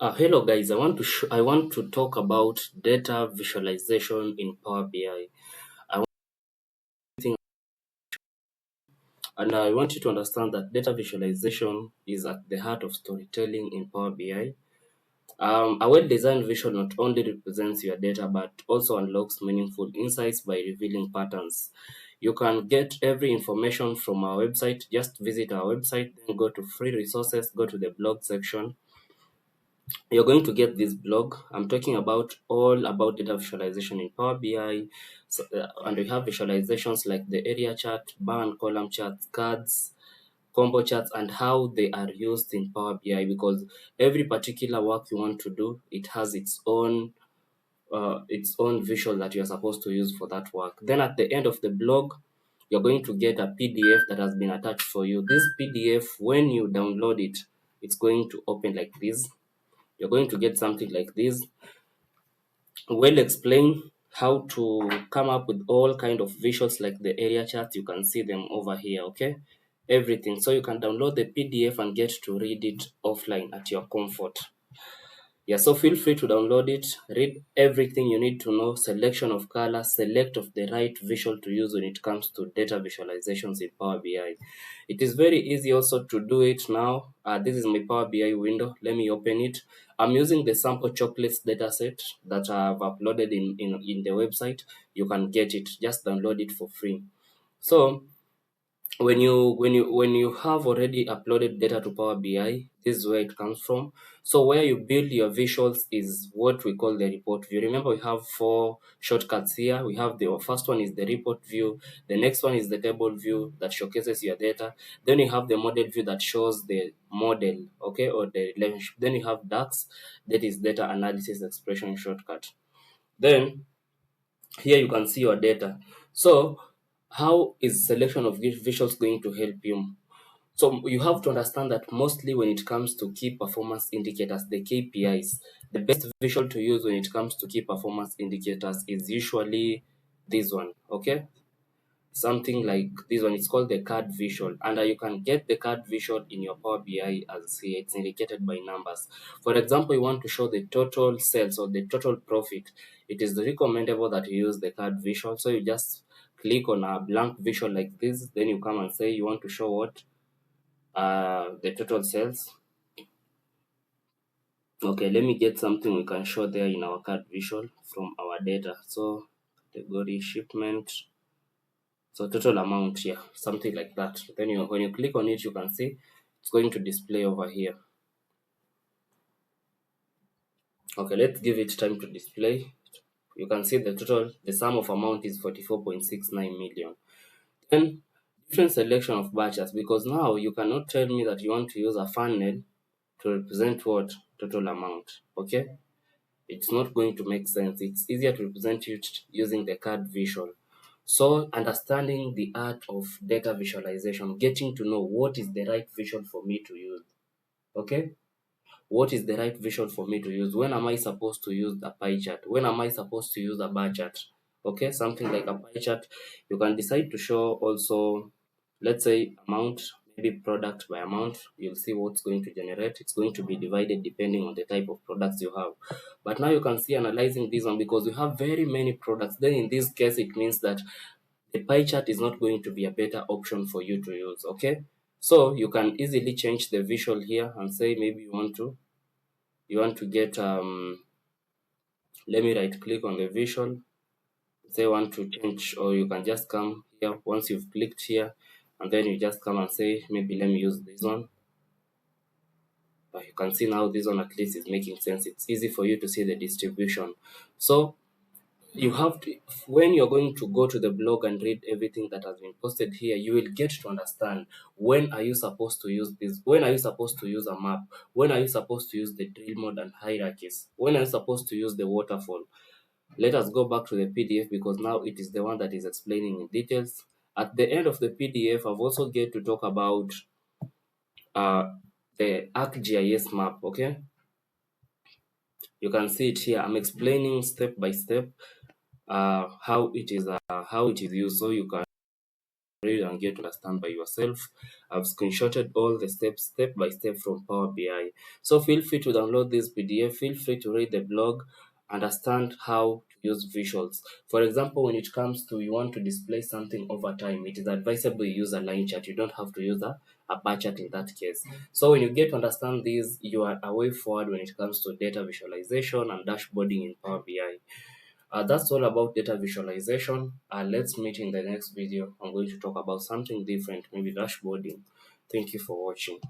Hello guys, I want to talk about data visualization in Power BI. I want think, and I want you to understand that data visualization is at the heart of storytelling in Power BI. A well-designed visual not only represents your data but also unlocks meaningful insights by revealing patterns. You can get every information from our website. Just visit our website, then go to free resources, go to the blog section. You're going to get this blog. I'm talking about all about data visualization in Power BI. And we have visualizations like the area chart, bar and column charts, cards, combo charts, and how they are used in Power BI, because every particular work you want to do, it has its own visual that you're supposed to use for that work. Then at the end of the blog, you're going to get a PDF that has been attached for you. This PDF, when you download it, it's going to open like this. You're going to get something like this. We'll explain how to come up with all kind of visuals like the area charts. You can see them over here, okay? Everything. So you can download the PDF and get to read it offline at your comfort. Yeah, so feel free to download it, read everything you need to know, selection of color, select of the right visual to use when it comes to data visualizations in Power BI. It is very easy also to do it now. This is my Power BI window. Let me open it. I'm using the sample chocolates dataset that I've uploaded in the website. You can get it, just download it for free. So when you have already uploaded data to Power BI, this is where it comes from. So where you build your visuals is what we call the report view. Remember, we have four shortcuts here. We have the first one is the report view. The next one is the table view that showcases your data. Then you have the model view that shows the model, okay, or the relationship. Then you have DAX, that is data analysis expression shortcut. Then here you can see your data. So how is selection of visuals going to help you? So you have to understand that mostly when it comes to key performance indicators, the KPIs, the best visual to use when it comes to key performance indicators is usually this one, okay? Something like this one. It's called the card visual, and you can get the card visual in your Power BI as here. It's indicated by numbers. For example, you want to show the total sales or the total profit. It is recommendable that you use the card visual. So you just click on a blank visual like this, then you come and say you want to show what the total sales. Okay, let me get something we can show there in our card visual from our data. So category shipment. So total amount here, something like that. Then when you click on it, you can see it's going to display over here. Okay, let's give it time to display. You can see the total, the sum of amount is 44.69 million. Then different selection of batches, because now you cannot tell me that you want to use a funnel to represent what total amount. Okay, it's not going to make sense. It's easier to represent it using the card visual. So understanding the art of data visualization, getting to know what is the right visual for me to use. Okay? What is the right visual for me to use? When am I supposed to use the pie chart? When am I supposed to use a bar chart? Okay, something like a pie chart. You can decide to show also, let's say, amount, maybe product by amount. You'll see what's going to generate. It's going to be divided depending on the type of products you have. But now you can see analyzing this one, because we have very many products. Then in this case, it means that the pie chart is not going to be a better option for you to use. Okay, so you can easily change the visual here and say maybe you want to get let me right click on the visual, say want to change, or you can just come here once you've clicked here, and then you just come and say maybe let me use this one. But you can see now this one at least is making sense. It's easy for you to see the distribution. So you have to, when you're going to go to the blog and read everything that has been posted here, you will get to understand when are you supposed to use this, when are you supposed to use a map, when are you supposed to use the drill mode and hierarchies, when are you supposed to use the waterfall. Let us go back to the PDF, because now it is the one that is explaining in details. At the end of the PDF, I've also get to talk about uh, the ArcGIS map. Okay, you can see it here. I'm explaining step by step how it is used, so you can read and get to understand by yourself. I've screenshotted all the steps step by step from Power BI. So feel free to download this PDF, feel free to read the blog, understand how to use visuals. For example, when it comes to you want to display something over time, it is advisable you use a line chart. You don't have to use a bar chart in that case. So when you get to understand these, you are a way forward when it comes to data visualization and dashboarding in Power BI. That's all about data visualization. Let's meet in the next video. I'm going to talk about something different, maybe dashboarding. Thank you for watching.